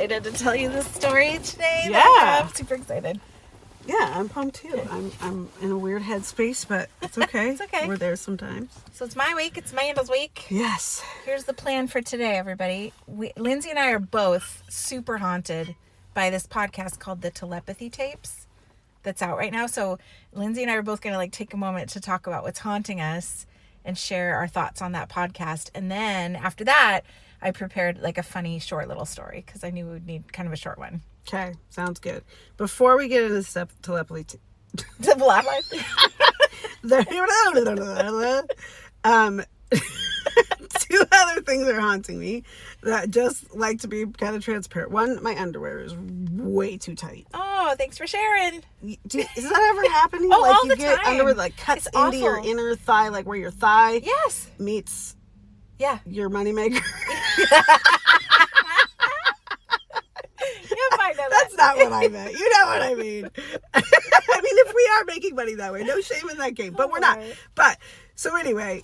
excited to tell you this story today. Yeah. I'm super excited. Yeah, I'm pumped too. I'm in a weird headspace, but it's okay. It's okay. We're there sometimes. So it's my week. It's Amanda's week. Yes. Here's the plan for today, everybody. Lindsay and I are both super haunted by this podcast called the Telepathy Tapes that's out right now. So Lindsay and I are both going to take a moment to talk about what's haunting us and share our thoughts on that podcast. And then after that, I prepared a funny short little story because I knew we would need kind of a short one. Okay, sounds good. Before we get into telepathy, two other things are haunting me that just like to be kind of transparent. One, my underwear is way too tight. Oh, thanks for sharing. Does that ever happen to you? Oh, all you the get time. underwear that cuts It's into your awful. inner thigh, where your thigh meets your moneymaker. I know That's not what I meant. You know what I mean. I mean, if we are making money that way, no shame in that game, but we're not. But so anyway,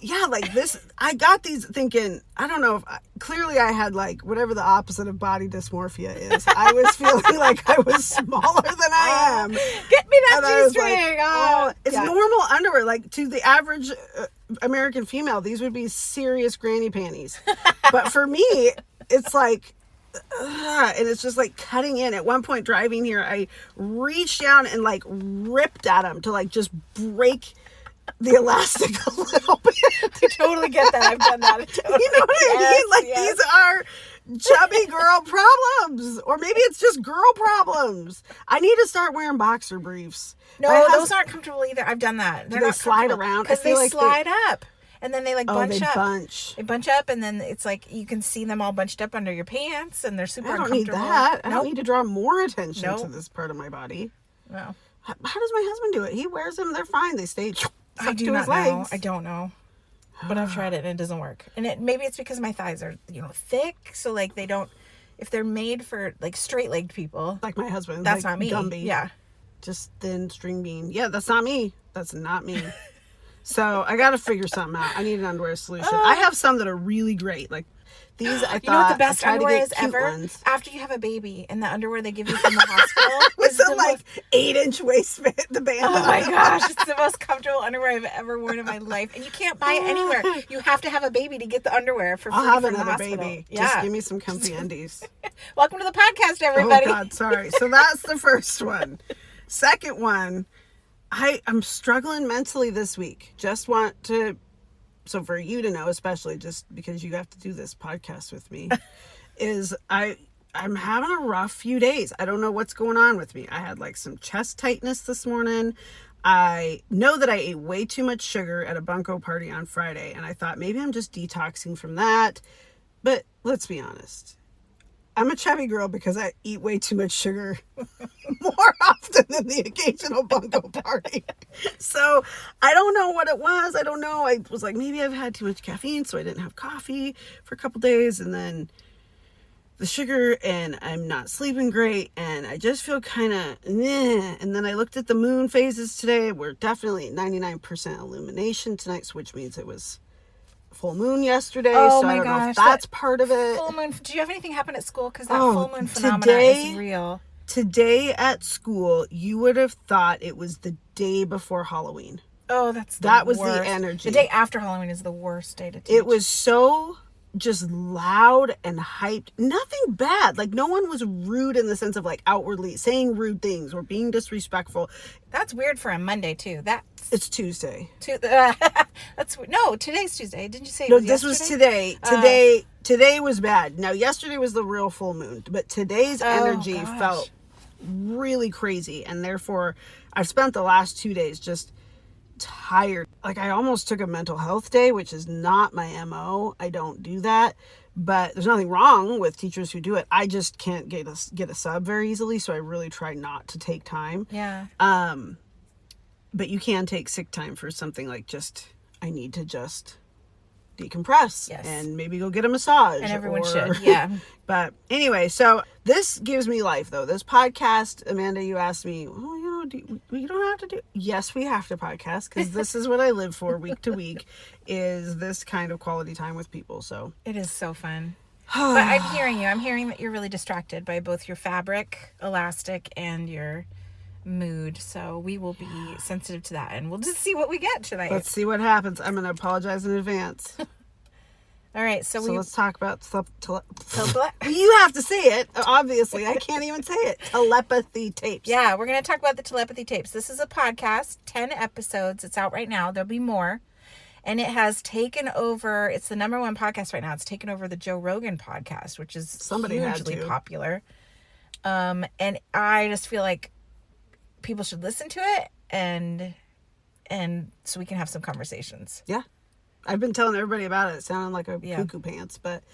this, I got these thinking, I don't know if, clearly I had whatever the opposite of body dysmorphia is. I was feeling like I was smaller than I am. Get me that G-string. It's normal underwear. To the average American female, these would be serious granny panties. But for me, it's and it's just cutting in. At one point driving here, I reached down and ripped at them to just break the elastic a little bit. I totally get that. I've done that. Totally. You know what I mean? These are chubby girl problems, or maybe it's just girl problems. I need to start wearing boxer briefs. No, those aren't comfortable either. I've done that. They slide around because they slide up. And then they bunch up. They bunch up, and then it's you can see them all bunched up under your pants, and they're super uncomfortable. I don't need that. I don't need to draw more attention to this part of my body. No. How does my husband do it? He wears them. They're fine. They stay I do to not his legs. know. I don't know. But I've tried it, and it doesn't work. And maybe it's because my thighs are, thick, so they don't. If they're made for straight-legged people, like my husband, that's not me. Gumby. Yeah, just thin string bean. Yeah, that's not me. That's not me. So I got to figure something out. I need an underwear solution. I have some that are really great. These, I thought. You know what the best underwear is ever? Ones. After you have a baby, and the underwear they give you from the hospital with the 8-inch waist fit, the band. Oh my gosh, it's the most comfortable underwear I've ever worn in my life, and you can't buy it anywhere. You have to have a baby to get the underwear for free. I'll have from the another hospital. baby. Yeah. Just give me some comfy undies. Welcome to the podcast, everybody. Oh God, sorry. So that's the first one. Second one. I'm struggling mentally this week. Just want to, so for you to know, especially just because you have to do this podcast with me, is I'm having a rough few days. I don't know what's going on with me. I had some chest tightness this morning. I know that I ate way too much sugar at a bunko party on Friday, and I thought maybe I'm just detoxing from that. But let's be honest. I'm a chubby girl because I eat way too much sugar more often than the occasional bunko party. So I don't know what it was. I don't know. I was maybe I've had too much caffeine, so I didn't have coffee for a couple days, and then the sugar, and I'm not sleeping great, and I just feel kind of And then I looked at the moon phases today. We're definitely 99% illumination tonight, which means it was full moon yesterday, so I don't know if that's part of it. Full moon. Do you have anything happen at school? Because that full moon phenomenon is real. Today at school, you would have thought it was the day before Halloween. Oh, that was the energy. The day after Halloween is the worst day to teach. It was so just loud and hyped. Nothing bad. No one was rude in the sense of outwardly saying rude things or being disrespectful. That's weird for a Monday too. It's Tuesday. Today's Tuesday. Didn't you say? This was today. Today was bad. Now, yesterday was the real full moon, but today's energy felt really crazy, and therefore, I've spent the last 2 days just tired. I almost took a mental health day, which is not my MO. I don't do that, but there's nothing wrong with teachers who do it. I just can't get a sub very easily, so I really try not to take time. Yeah. But you can take sick time for something I need to just decompress and maybe go get a massage. And everyone should, yeah. But anyway, so this gives me life, though. This podcast, Amanda, you asked me, we don't have to do. Yes, we have to podcast, because this is what I live for week to week, is this kind of quality time with people. So it is so fun. But I'm hearing you. I'm hearing that you're really distracted by both your fabric, elastic, and your mood. So we will be sensitive to that, and we'll just see what we get tonight. Let's see what happens. I'm going to apologize in advance. All right. So let's talk about Tele- you have to say it. Obviously, I can't even say it. Telepathy Tapes. Yeah, we're going to talk about the Telepathy Tapes. This is a podcast, 10 episodes. It's out right now. There'll be more. And it has taken over, it's the number one podcast right now. It's taken over the Joe Rogan podcast, which is hugely popular. And I just feel like people should listen to it and so we can have some conversations. Yeah. I've been telling everybody about it. It sounded like a cuckoo pants, but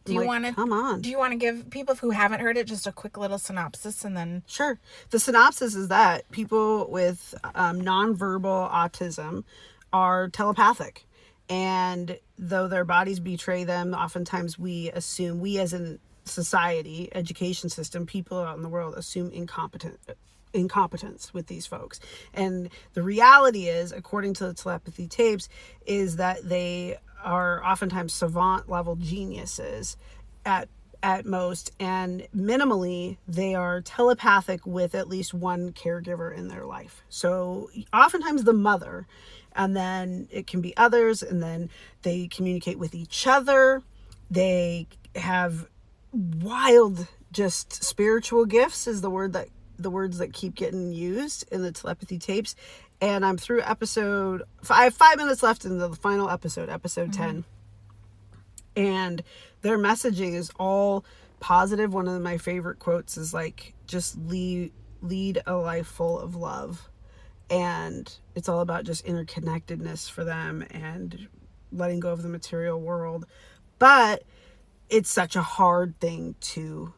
come on. Do you want to give people who haven't heard it just a quick little synopsis and then? Sure. The synopsis is that people with nonverbal autism are telepathic, and though their bodies betray them, oftentimes we as a society, education system, people out in the world assume incompetence with these folks. And the reality is, according to the Telepathy Tapes, is that they are oftentimes savant level geniuses at most, and minimally they are telepathic with at least one caregiver in their life. So oftentimes the mother, and then it can be others, and then they communicate with each other. They have wild, just spiritual gifts is the words that keep getting used in the Telepathy Tapes. And I'm through episode, I have 5 minutes left in the final episode 10. And their messaging is all positive. One of my favorite quotes is like, just lead a life full of love. And it's all about just interconnectedness for them and letting go of the material world. But it's such a hard thing to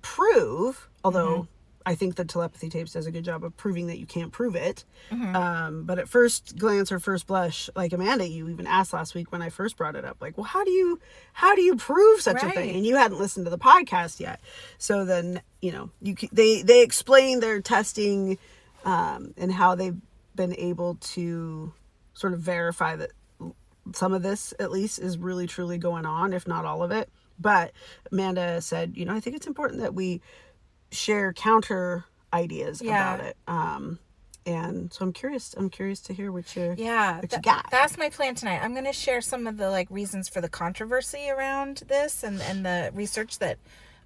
prove, although I think the Telepathy Tapes does a good job of proving that you can't prove it. But at first glance or first blush, like Amanda, you even asked last week when I first brought it up, like, well, how do you prove such a thing? And you hadn't listened to the podcast yet. So then, they explain their testing and how they've been able to sort of verify that some of this, at least, is really truly going on, if not all of it. But Amanda said, I think it's important that we share counter ideas about it. And so I'm curious to hear what you got. That's my plan tonight. I'm going to share some of the reasons for the controversy around this and the research that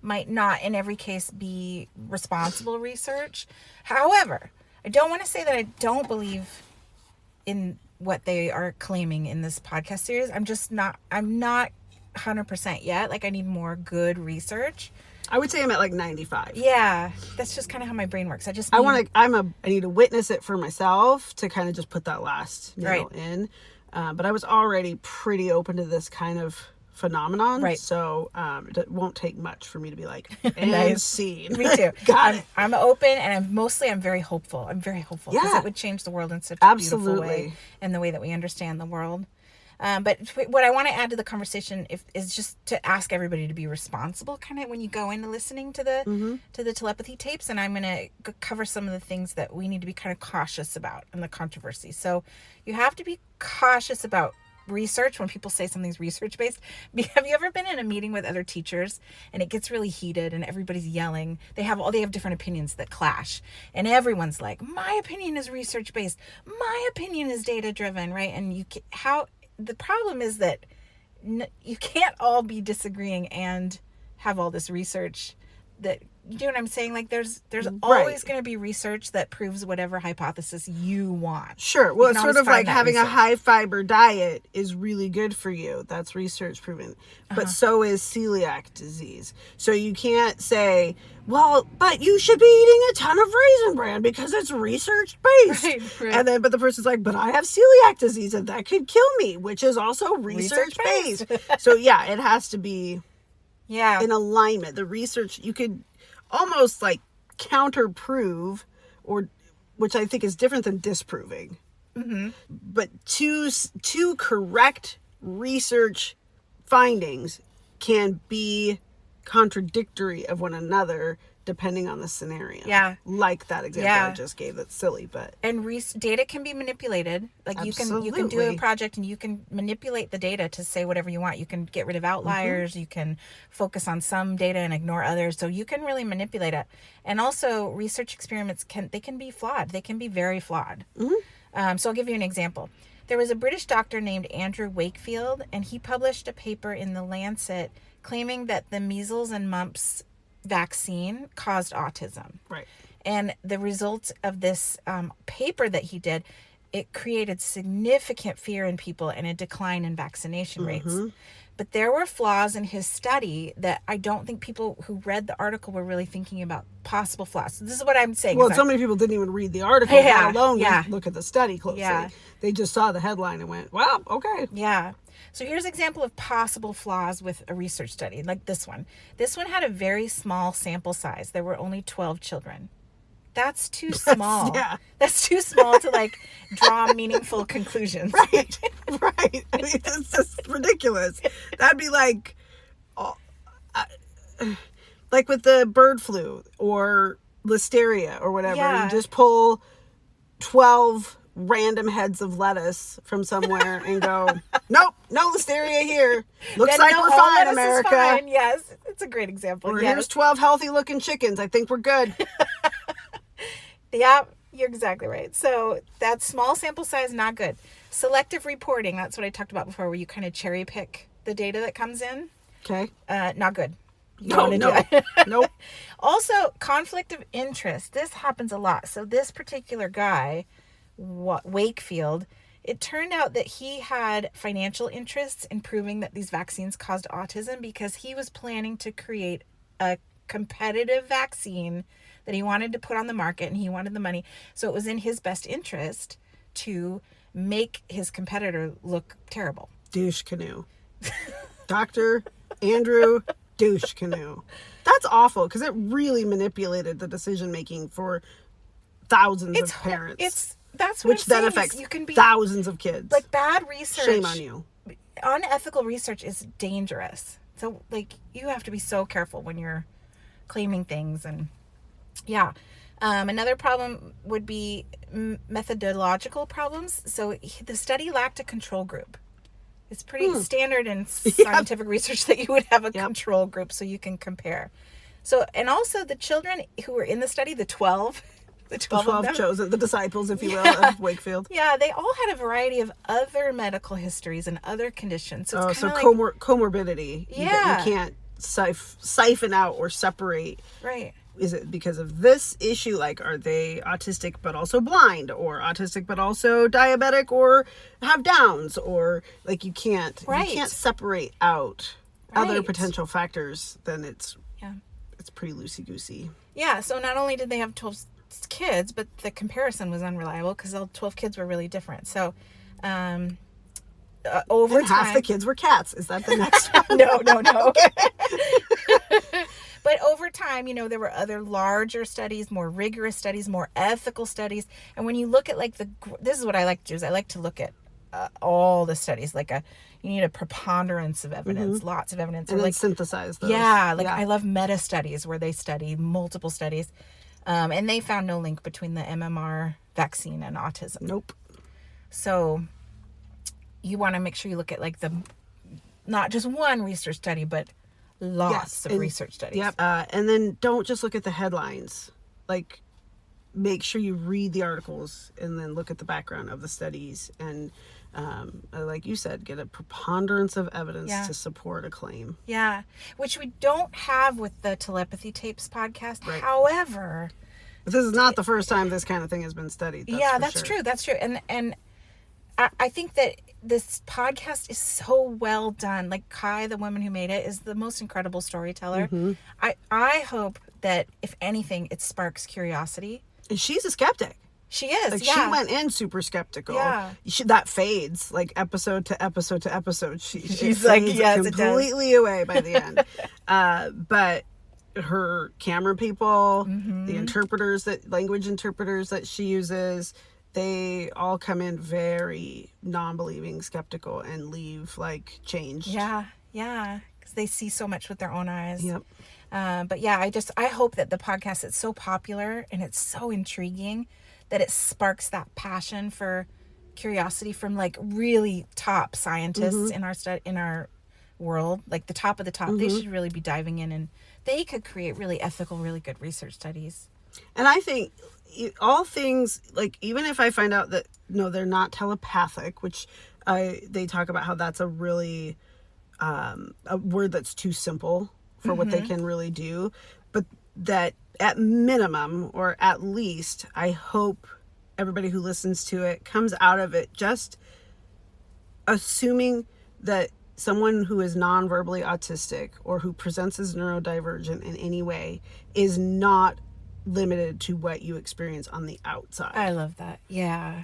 might not in every case be responsible research. However, I don't want to say that I don't believe in what they are claiming in this podcast series. I'm not 100% yet. I need more good research. I would say I'm at 95. Yeah, that's just kind of how my brain works. I need to witness it for myself to kind of just put that last nail in. But I was already pretty open to this kind of phenomenon. Right. So it won't take much for me to be like, and nice. Scene. Me too. Got it. I'm open, and I'm very hopeful. Because it would change the world in such a beautiful way, and the way that we understand the world. But what I want to add to the conversation is just to ask everybody to be responsible kind of when you go into listening to the Telepathy Tapes. And I'm going to cover some of the things that we need to be kind of cautious about in the controversy. So you have to be cautious about research when people say something's research-based. Have you ever been in a meeting with other teachers and it gets really heated and everybody's yelling? They have different opinions that clash. And everyone's like, my opinion is research-based. My opinion is data-driven, right? And the problem is that you can't all be disagreeing and have all this research that, you know what I'm saying? There's always going to be research that proves whatever hypothesis you want. Sure. Well, it's sort of like having a high fiber diet is really good for you. That's research proven. But so is celiac disease. So you can't say, well, but you should be eating a ton of Raisin Bran because it's research based. Right. But the person's like, but I have celiac disease and that could kill me, which is also research based. So yeah, it has to be in alignment. The research, you could almost counter prove, which I think is different than disproving. But two correct research findings can be contradictory of one another depending on the scenario. Yeah. Like that example I just gave that's silly, but... And data can be manipulated. Like you can do a project and you can manipulate the data to say whatever you want. You can get rid of outliers. You can focus on some data and ignore others. So you can really manipulate it. And also research experiments can be flawed. They can be very flawed. So I'll give you an example. There was a British doctor named Andrew Wakefield, and he published a paper in The Lancet claiming that the measles and mumps vaccine caused autism. Right. And the results of this paper that he did, it created significant fear in people and a decline in vaccination rates. But there were flaws in his study that I don't think people who read the article were really thinking about possible flaws. So this is what I'm saying. Well, so many people didn't even read the article, let alone look at the study closely. Yeah. They just saw the headline and went, wow, okay. Yeah. So here's an example of possible flaws with a research study, like this one. This one had a very small sample size. There were only 12 children. That's too small. That's too small to like draw meaningful conclusions. Right. Right. I mean, it's just ridiculous. That'd be like with the bird flu or listeria or whatever. Yeah. You just pull 12 random heads of lettuce from somewhere and go, nope, no listeria here. Looks like we're fine, America. Fine. Yes, it's a great example. Or here's 12 healthy looking chickens. I think we're good. Yeah, you're exactly right. So that small sample size, not good. Selective reporting, that's what I talked about before, where you kind of cherry pick the data that comes in. Okay. Not good. Nope. Also, conflict of interest. This happens a lot. So this particular guy, Wakefield, it turned out that he had financial interests in proving that these vaccines caused autism because he was planning to create a competitive vaccine that he wanted to put on the market, and he wanted the money. So it was in his best interest to make his competitor look terrible. Douche canoe. Dr. Andrew Douche canoe. That's awful because it really manipulated the decision making for thousands of parents. That's what which then affects thousands of kids. Like bad research. Shame on you. Unethical research is dangerous. So like you have to be so careful when you're claiming things. And yeah. Another problem would be methodological problems. So the study lacked a control group. It's pretty standard in scientific research that you would have a control group so you can compare. So, and also the children who were in the study, the 12 chosen, the disciples, if you will, of Wakefield. Yeah, they all had a variety of other medical histories and other conditions. So it's comorbidity. Yeah. You can't siphon out or separate. Right. Is it because of this issue? Like, are they autistic but also blind, or autistic but also diabetic, or have Downs, or like you can't separate out other potential factors. Then it's pretty loosey goosey. Yeah. So not only did they have 12 kids, but the comparison was unreliable because all 12 kids were really different. So over time, half the kids were cats. Is that the next one? No. But over time, there were other larger studies, more rigorous studies, more ethical studies. And when you look at this is what I like to do, is I like to look at all the studies. You need a preponderance of evidence, lots of evidence. And then synthesize those. Yeah, I love meta studies where they study multiple studies. And they found no link between the MMR vaccine and autism. Nope. So you want to make sure you look at not just one research study, but lots of research studies. Yep. And then don't just look at the headlines. Make sure you read the articles and then look at the background of the studies. And like you said, get a preponderance of evidence to support a claim. Yeah. Which we don't have with the Telepathy Tapes podcast. Right. However, but this is not the first time this kind of thing has been studied. That's true. That's true. And I think that this podcast is so well done. Kai, the woman who made it, is the most incredible storyteller. Mm-hmm. I hope that, if anything, it sparks curiosity. And she's a skeptic. She is, She went in super skeptical. Yeah. That fades, episode to episode to episode. She's completely away by the end. But her camera people, the language interpreters that she uses, they all come in very non-believing, skeptical, and leave changed. Yeah. because they see so much with their own eyes. Yep. But yeah, I hope that the podcast is so popular and it's so intriguing that it sparks that passion for curiosity from like really top scientists in our world, like the top of the top. They should really be diving in, and they could create really ethical, really good research studies. And I think all things, like, even if I find out that no, they're not telepathic, which they talk about how that's a really a word that's too simple for what they can really do, but that at minimum, or at least, I hope everybody who listens to it comes out of it just assuming that someone who is non-verbally autistic or who presents as neurodivergent in any way is not limited to what you experience on the outside. I love that. Yeah.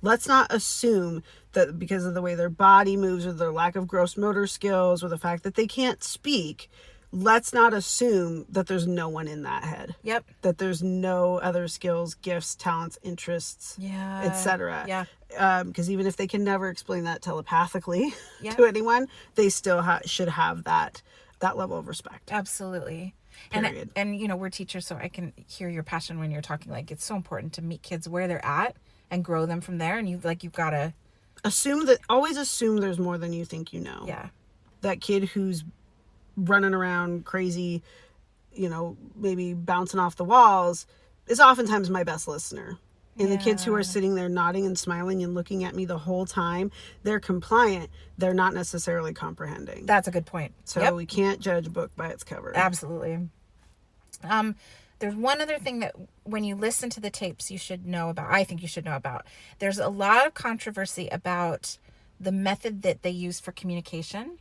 Let's not assume that because of the way their body moves or their lack of gross motor skills or the fact that they can't speak, let's not assume that there's no one in that head. Yep. That there's no other skills, gifts, talents, interests, etc. Yeah. Because even if they can never explain that telepathically to anyone, they still should have that level of respect. Absolutely. Period. And you know, we're teachers, so I can hear your passion when you're talking. Like, it's so important to meet kids where they're at and grow them from there. And you've got to always assume there's more than you think you know. Yeah. That kid who's running around crazy, maybe bouncing off the walls, is oftentimes my best listener. And the kids who are sitting there nodding and smiling and looking at me the whole time, they're compliant. They're not necessarily comprehending. That's a good point. So we can't judge a book by its cover. Absolutely. There's one other thing that when you listen to the tapes, you should know about. I think you should know about. There's a lot of controversy about the method that they use for communication.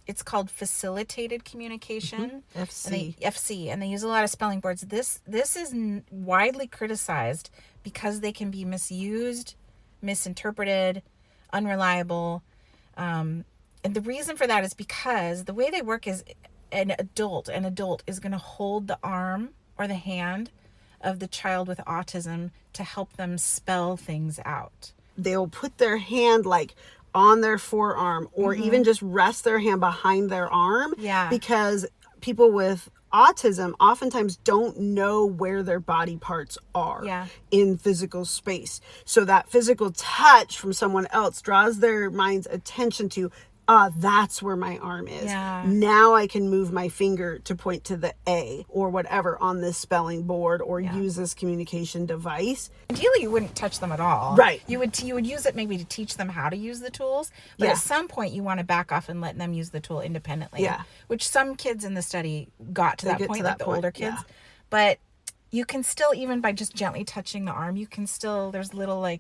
It's called facilitated communication. FC. And they use a lot of spelling boards. This is widely criticized because they can be misused, misinterpreted, unreliable. And the reason for that is because the way they work is an adult is going to hold the arm or the hand of the child with autism to help them spell things out. They'll put their hand on their forearm or even just rest their hand behind their arm. Yeah. Because people with autism oftentimes don't know where their body parts are in physical space. So that physical touch from someone else draws their mind's attention to, that's where my arm is. Yeah. Now I can move my finger to point to the A or whatever on this spelling board or use this communication device. Ideally, you wouldn't touch them at all. Right. You would use it maybe to teach them how to use the tools. But at some point, you want to back off and let them use the tool independently. Yeah. Which some kids in the study got to that point, like the older kids. Yeah. But you can still, even by just gently touching the arm, there's little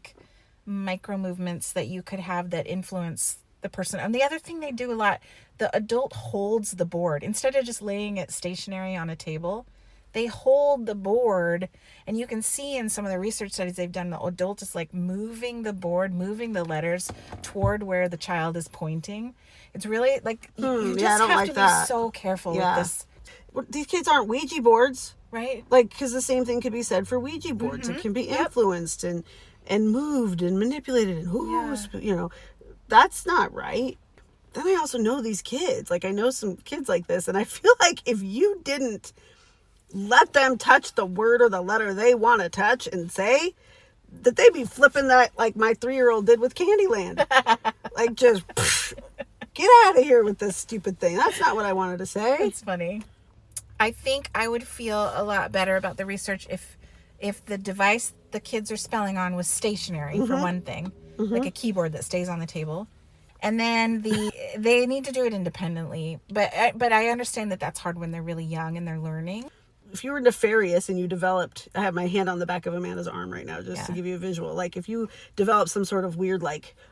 micro movements that you could have that influence the person. And the other thing they do a lot, the adult holds the board. Instead of just laying it stationary on a table, they hold the board. And you can see in some of the research studies they've done, the adult is moving the board, moving the letters toward where the child is pointing. It's really you just have to be so careful with this. Well, these kids aren't Ouija boards. Right. Because the same thing could be said for Ouija boards. It can be influenced and moved and manipulated and that's not right. Then I also know these kids. I know some kids like this, and I feel like if you didn't let them touch the word or the letter they want to touch and say, that they'd be flipping that like my 3-year-old did with Candyland. Just get out of here with this stupid thing. That's not what I wanted to say. It's funny. I think I would feel a lot better about the research if the device the kids are spelling on was stationary, for one thing. Like a keyboard that stays on the table, and then they need to do it independently. But I understand that that's hard when they're really young and they're learning. If you were nefarious and you developed, I have my hand on the back of Amanda's arm right now just to give you a visual. If you develop some sort of weird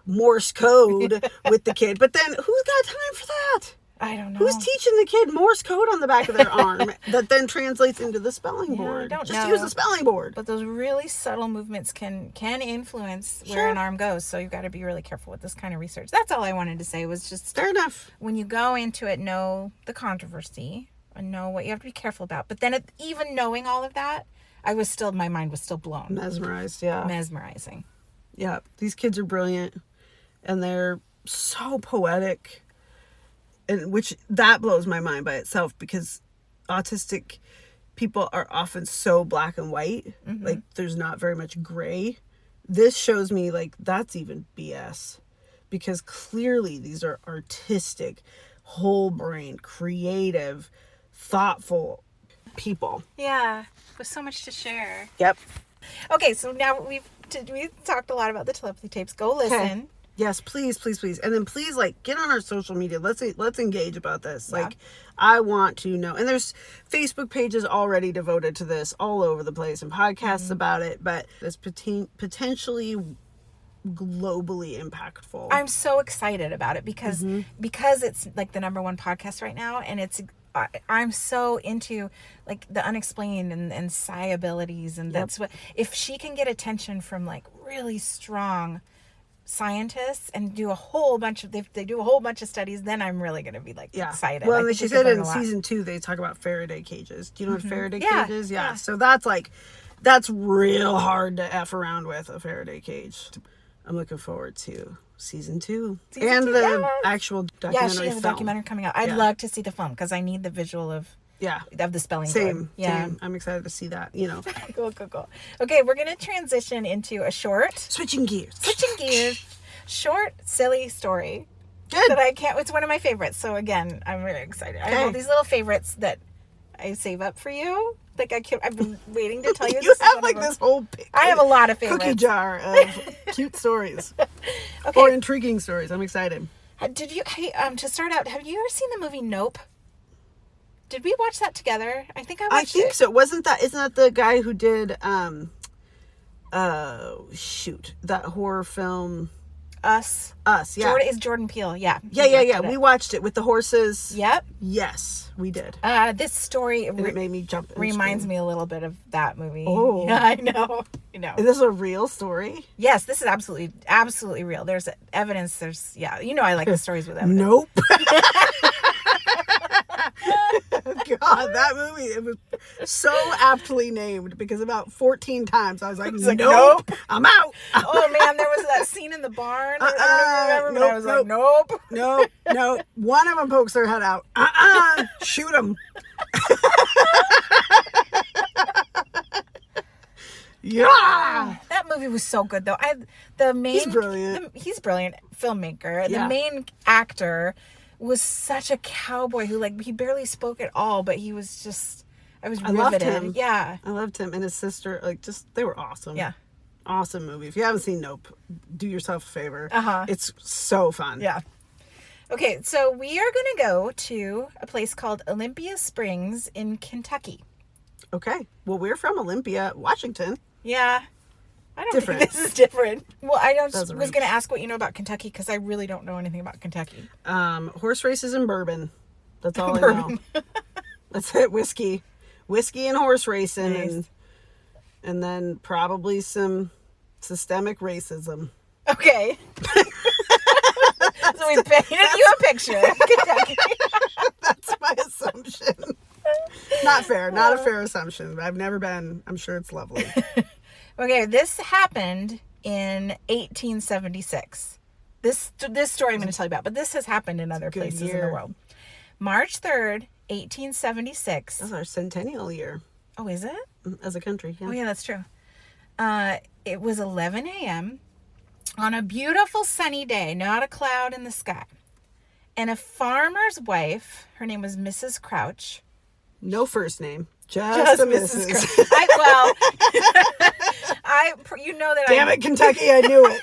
Morse code with the kid, but then who's got time for that? I don't know. Who's teaching the kid Morse code on the back of their arm that then translates into the spelling board? I don't Just know. use the spelling board. But those really subtle movements can influence where an arm goes. So you've got to be really careful with this kind of research. That's all I wanted to say was just... Fair enough. When you go into it, know the controversy and know what you have to be careful about. But then even knowing all of that, my mind was still blown. Mesmerized, yeah. Mesmerizing. Yeah. These kids are brilliant and they're so poetic. and which that blows my mind by itself, because autistic people are often so black and white. Like there's not very much gray. This shows me like that's even BS, because clearly these are artistic, whole brain, creative, thoughtful people. Yeah, with so much to share. Yep. Okay, so now we've talked a lot about the telepathy tapes. Go listen. Okay. Yes, please, please, please. And then please, like, get on our social media. Let's engage about this. Yeah. Like, I want to know. And there's Facebook pages already devoted to this all over the place, and podcasts about it. But it's potentially globally impactful. I'm so excited about it because it's like the number one podcast right now, and I'm so into like the unexplained and psi abilities, and that's what, if she can get attention from like really strong scientists and do a whole bunch of they do a whole bunch of studies, then I'm really going to be like excited. Well, I think she we said could learn in a lot. season 2 they talk about Faraday cages. Do you know what Faraday Yeah, cage is? yeah. So that's real hard to F around with, a Faraday cage. I'm looking forward to season 2 and the actual documentary. Yeah, she has a film. documentary coming out. I'd love to see the film because I need the visual of the spelling code. Same. I'm excited to see that, Cool. Okay, we're going to transition into a short Switching gears. Short, silly story. Good. That I can't. It's one of my favorites. So again, I'm really excited. I have all these little favorites that I save up for you. Like I've been waiting to tell you. You have like this whole I have a lot of favorites. cookie jar of cute stories. Okay. Or intriguing stories. I'm excited. Did you? Hey, to start out, have you ever seen the movie Nope? Did we watch that together? I think I watched it. I think so. Isn't that the guy who did that horror film Us, yeah. Jordan Peele, yeah. Yeah. We watched it with the horses. Yep. Yes, we did. This story And it made me jump. reminds me a little bit of that movie. Oh. Yeah, I know. Is this a real story? Yes, this is absolutely real. There's evidence. I like the stories with evidence. Nope. God, that movie, it was so aptly named, because about 14 times I was like, nope, I'm out. Oh man, there was that scene in the barn. I don't remember, but I was like, nope. No. One of them pokes their head out. Shoot them. Yeah. That movie was so good though. He's brilliant. He's brilliant filmmaker. Yeah. The main actor was such a cowboy who he barely spoke at all, but he was just, I was riveted. Loved him. Yeah. I loved him and his sister. They were awesome. Yeah. Awesome movie. If you haven't seen Nope, do yourself a favor. It's so fun. Yeah. Okay, so we are going to go to a place called Olympia Springs in Kentucky. Okay. Well, we're from Olympia, Washington. Yeah. I don't Different. think this is different. Well, I was Doesn't going to ask what you know about Kentucky, because I really don't know anything about Kentucky. Horse races and bourbon. That's all I know. That's it. Whiskey and horse racing. Nice. And then probably some systemic racism. Okay. So we painted you a picture of Kentucky. That's my assumption. Not fair. Not a fair assumption. I've never been. I'm sure it's lovely. Okay, this happened in 1876. This story I'm going to tell you about, but this has happened in other places in the world. March 3rd, 1876. That's our centennial year. Oh, is it? As a country, yeah. Oh, yeah, that's true. It was 11 a.m. on a beautiful sunny day, not a cloud in the sky. And a farmer's wife, her name was Mrs. Crouch. No first name. Just a Mrs. Crouch. You know that Damn it, Kentucky, I knew it.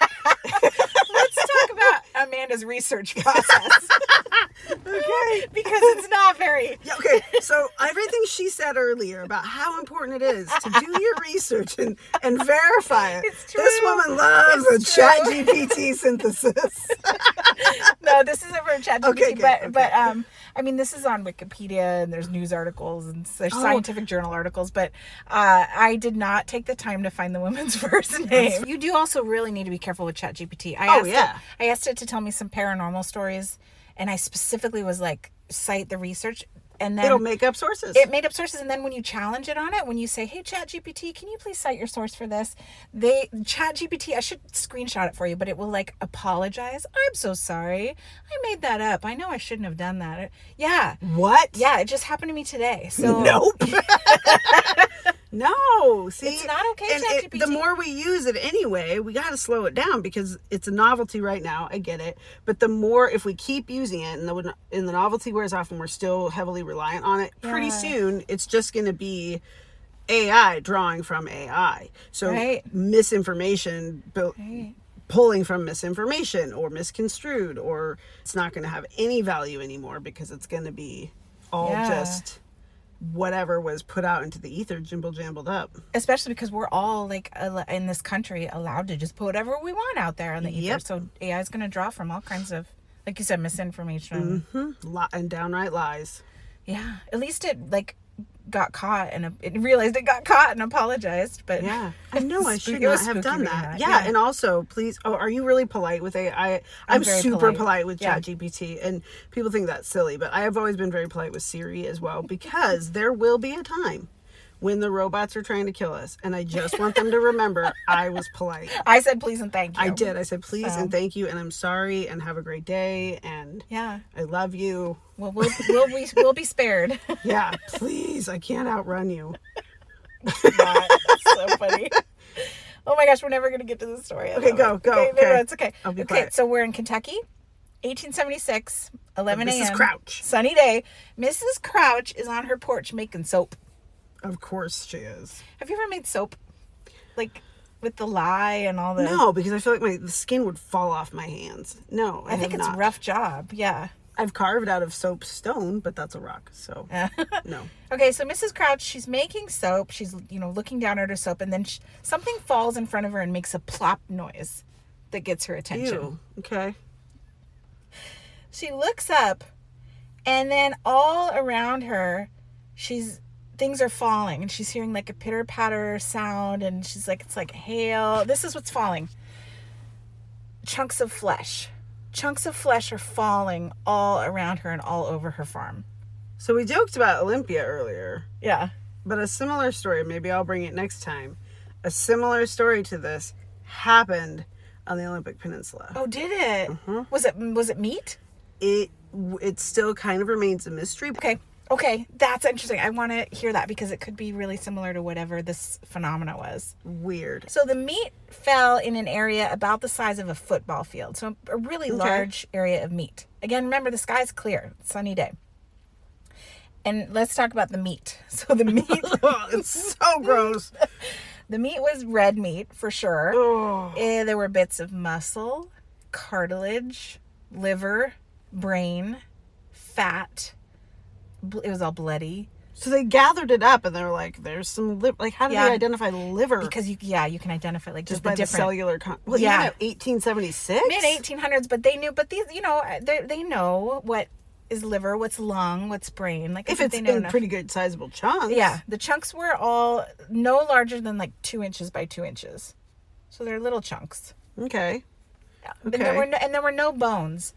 Let's talk about Amanda's research process. Okay. Because it's not very... Yeah, okay, so everything she said earlier about how important it is to do your research and verify it. It's true. This woman loves a ChatGPT synthesis. No, this isn't from ChatGPT, Okay, good, but I mean, this is on Wikipedia, and there's news articles, and there's scientific journal articles, but I did not take the time to find the woman's first name. You do also really need to be careful with ChatGPT. I asked it to tell me some paranormal stories, and I specifically was like, cite the research. and then it'll make up sources. It made up sources, and then when you challenge it on it, when you say, "Hey, ChatGPT, can you please cite your source for this?" ChatGPT, I should screenshot it for you, but it will like apologize. I'm so sorry. I made that up. I know I shouldn't have done that. Yeah. What? Yeah, it just happened to me today. So Nope. No, see, it's not okay. And ChatGPT. the more we use it anyway, we got to slow it down because it's a novelty right now. I get it, but the more if we keep using it, and the novelty wears off, and we're still heavily reliant on it, pretty soon it's just going to be AI drawing from AI. So misinformation pulling from misinformation or misconstrued, or it's not going to have any value anymore because it's going to be all just whatever was put out into the ether, jumbled up. Especially because we're all like in this country allowed to just put whatever we want out there on the ether. So AI is going to draw from all kinds of, like you said, misinformation and downright lies. Yeah, at least it like got caught and it realized it got caught and apologized. But yeah, I know I should not have done that. Yeah, and also please. Oh, are you really polite with AI? I'm super polite with ChatGPT, and people think that's silly, but I have always been very polite with Siri as well because there will be a time when the robots are trying to kill us, and I just want them to remember I was polite. I said please and thank you. I did. I said please and thank you, and I'm sorry, and have a great day, and I love you. Well, we'll be spared. Yeah, please. I can't outrun you. That's so funny. Oh my gosh, we're never gonna get to the story. Okay, go. Okay, no, it's okay. I'll be quiet. So we're in Kentucky, 1876, 11 a.m. Mrs. Crouch. Sunny day. Mrs. Crouch is on her porch making soap. Of course she is. Have you ever made soap? Like with the lye and all the... No, because I feel like the skin would fall off my hands. No, I think it's not. a rough job. Yeah. I've carved out of soap stone, but that's a rock, so no. Okay, so Mrs. Crouch, she's making soap. She's, looking down at her soap, and then something falls in front of her and makes a plop noise that gets her attention. Ew. Okay. She looks up, and then all around her, things are falling, and she's hearing like a pitter-patter sound, and she's like, it's like hail. This is what's falling. Chunks of flesh. Chunks of flesh are falling all around her and all over her farm. So we joked about Olympia earlier. Yeah. But a similar story, maybe I'll bring it next time. A similar story to this happened on the Olympic Peninsula. Oh, did it? Mm-hmm. Was it meat? It still kind of remains a mystery. Okay, that's interesting. I want to hear that because it could be really similar to whatever this phenomena was. Weird. So the meat fell in an area about the size of a football field. So a really large area of meat. Again, remember, the sky's clear. Sunny day. And let's talk about the meat. So the meat... It's so gross. The meat was red meat, for sure. Oh. There were bits of muscle, cartilage, liver, brain, fat... It was all bloody. So they gathered it up and they were like, there's some liver. Like, how do they identify liver? Because you can identify like just by the different cellular. 1876? Mid 1800s, but they knew, these, they know what is liver, what's lung, what's brain. Like, if it's in pretty good sizable chunks. Yeah. The chunks were all no larger than like 2 inches by 2 inches. So they're little chunks. Okay. Okay. And there were no bones.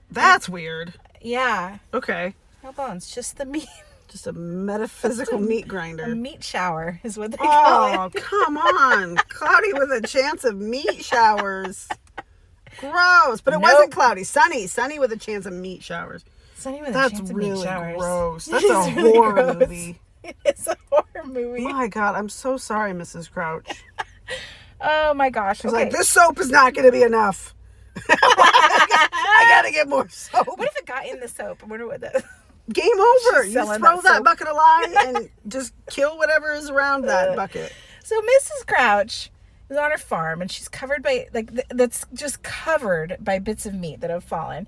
That's weird. Yeah. Okay. No bones, just the meat. Just a metaphysical meat grinder. A meat shower is what they call it. Oh, come on. Cloudy with a chance of meat showers. Gross. But it wasn't cloudy. Sunny with a chance of meat showers. Sunny with a chance of meat showers. Gross. That's a horror movie. It is a horror movie. My God, I'm so sorry, Mrs. Crouch. Oh my gosh. She's like, this soap is not going to be enough. I gotta get more soap. What if it got in the soap? I wonder what that... Game over. You throw that bucket of lye and just kill whatever is around that bucket. So Mrs. Crouch is on her farm and she's covered by that's just covered by bits of meat that have fallen.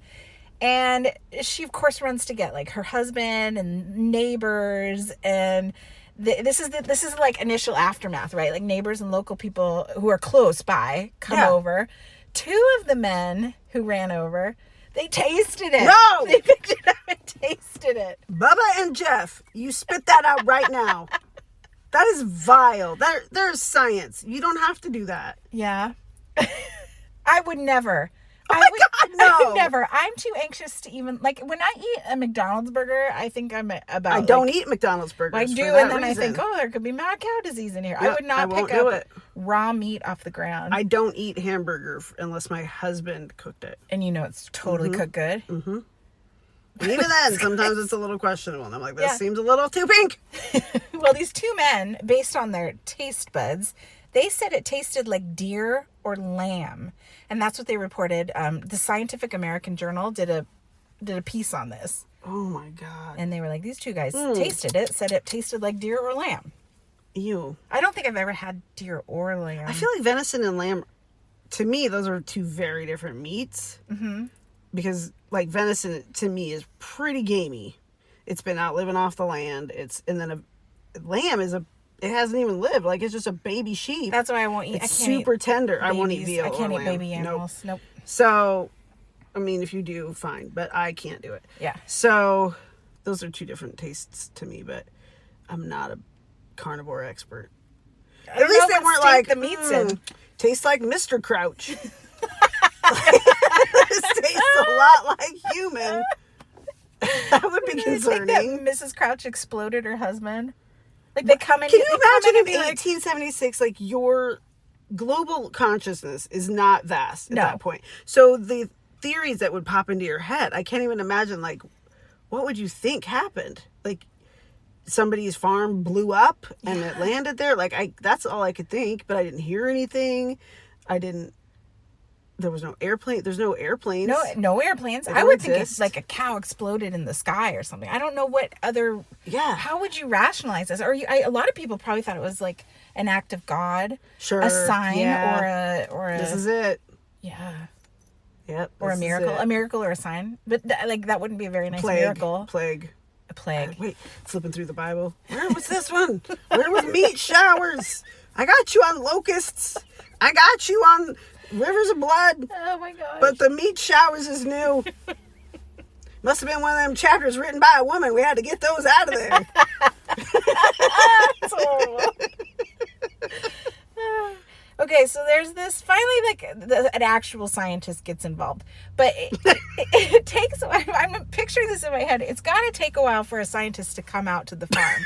And she of course runs to get like her husband and neighbors, and this is like initial aftermath, right? Like neighbors and local people who are close by come over. Two of the men who ran over, they tasted it. No! They picked it up and tasted it. Bubba and Jeff, you spit that out right now. That is vile. There's science. You don't have to do that. Yeah. I would never. no. Never. I'm too anxious to even, like, when I eat a McDonald's burger, I think I'm about, I don't eat McDonald's burgers. I do, for that and then reason. I think, oh, there could be mad cow disease in here. I Yep, would not won't pick do up it. raw meat off the ground. I don't eat hamburger unless my husband cooked it. And you know it's totally cooked good. Mm-hmm. And even then, sometimes it's a little questionable. And I'm like, this Yeah. seems a little too pink. Well, these two men, based on their taste buds, they said it tasted like deer or lamb. And that's what they reported. The Scientific American Journal did a piece on this. Oh my God. And they were like, these two guys tasted it, said it tasted like deer or lamb. Ew. I don't think I've ever had deer or lamb. I feel like venison and lamb, to me, those are two very different meats. Mm-hmm. Because, like, venison, to me, is pretty gamey. It's been out living off the land. And then a lamb it hasn't even lived. Like, it's just a baby sheep. That's why I won't eat. It's super tender. I won't eat babies. veal I can't or eat lamb. baby animals. Nope. So, I mean, if you do, fine. But I can't do it. Yeah. So, those are two different tastes to me. But I'm not a carnivore expert. At least they weren't like, the meat's in. Tastes like Mr. Crouch. This tastes a lot like human. That would be Do you think concerning. that Mrs. Crouch exploded her husband? Like they come in. Can you they come imagine in in and be like, 1876, like your global consciousness is not vast at No. that point. So the theories that would pop into your head, I can't even imagine, like, what would you think happened? Like, somebody's farm blew up and it landed there? Like, that's all I could think, but I didn't hear anything. There was no airplane. There's no airplanes. no airplanes. They I don't would think it's exist. like a cow exploded in the sky or something. I don't know what other. Yeah. How would you rationalize this? Or a lot of people probably thought it was like an act of God, Sure. a sign, Yeah. or a This is it. yeah, Yep. or a this is miracle, it. a miracle or a sign. But like that wouldn't be a very nice miracle. Plague. A plague. Wait, flipping through the Bible. Where was this one? Where was meat showers? I got you on locusts. I got you on rivers of blood. Oh my gosh. But the meat showers is new. Must have been one of them chapters written by a woman. We had to get those out of there. That's horrible. Okay, so there's this finally, like an actual scientist gets involved, but it takes. I'm picturing this in my head. It's got to take a while for a scientist to come out to the farm.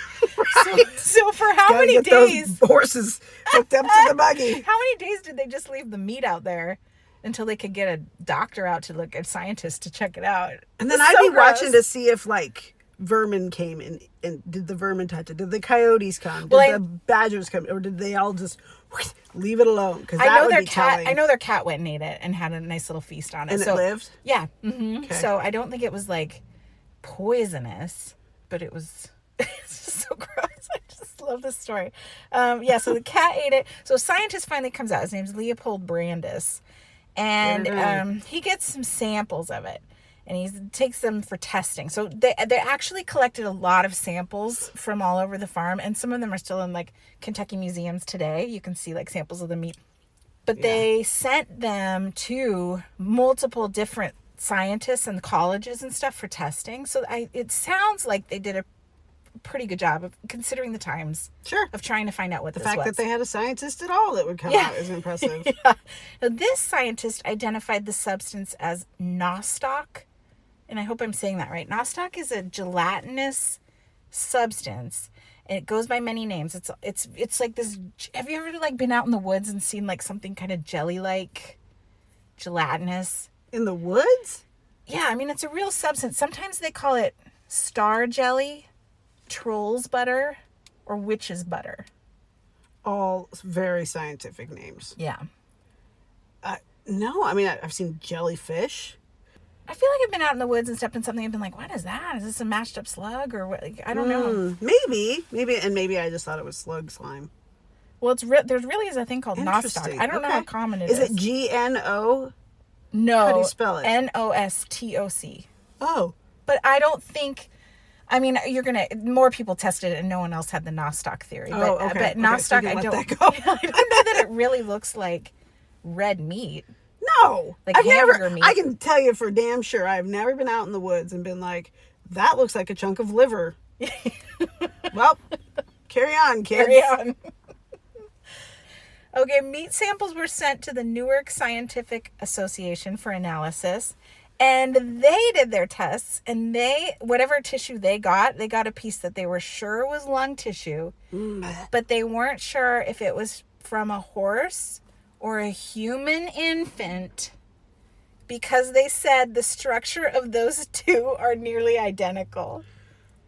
Right. So for how Gotta many get days? those horses hooked up to the buggy. How many days did they just leave the meat out there until they could get a doctor out to look at scientists to check it out? And then It's I'd so be watching gross. to see if, like, vermin came and did the vermin touch it? Did the coyotes come? Did Well, the badgers come? Or did they all just leave it alone? Because I that know would their be cat. telling. I know their cat went and ate it and had a nice little feast on it. And so, it lived? Yeah. Mm-hmm. Okay. So I don't think it was like poisonous, but it was. It's just so gross. I just love this story. Yeah. So the cat ate it. So a scientist finally comes out. His name's Leopold Brandis, and he gets some samples of it. And he takes them for testing. So they actually collected a lot of samples from all over the farm. And some of them are still in like Kentucky museums today. You can see like samples of the meat. But they sent them to multiple different scientists and colleges and stuff for testing. So it sounds like they did a pretty good job of considering the times. Sure. Of trying to find out what The this fact was. that they had a scientist at all that would come Yeah. out is impressive. Yeah. Now, this scientist identified the substance as nostoc. And I hope I'm saying that right. Nostoc is a gelatinous substance, and it goes by many names. It's like this. Have you ever like been out in the woods and seen like something kind of jelly-like, gelatinous? In the woods? Yeah, I mean it's a real substance. Sometimes they call it star jelly, troll's butter, or witch's butter. All very scientific names. Yeah. No, I mean, I've seen jellyfish. I feel like I've been out in the woods and stepped in something and been like, what is that? Is this a mashed up slug or what? Like, I don't know. Maybe I just thought it was slug slime. Well, there really is a thing called nostoc. Interesting. I don't know Okay. how common it is. Is it GNO? No. How do you spell it? Nostoc. Oh, But I don't think. I mean, more people tested it and no one else had the nostoc theory. Oh, But, okay. but Okay, nostoc, so you can I let don't. that go. I don't know that it really looks like red meat. no. Like I've never, hamburger meat. I can tell you for damn sure, I've never been out in the woods and been like, that looks like a chunk of liver. Well, carry on, kids. Carry on. Okay, meat samples were sent to the Newark Scientific Association for analysis, and they did their tests, and whatever tissue they got a piece that they were sure was lung tissue, but they weren't sure if it was from a horse or a human infant, because they said the structure of those two are nearly identical.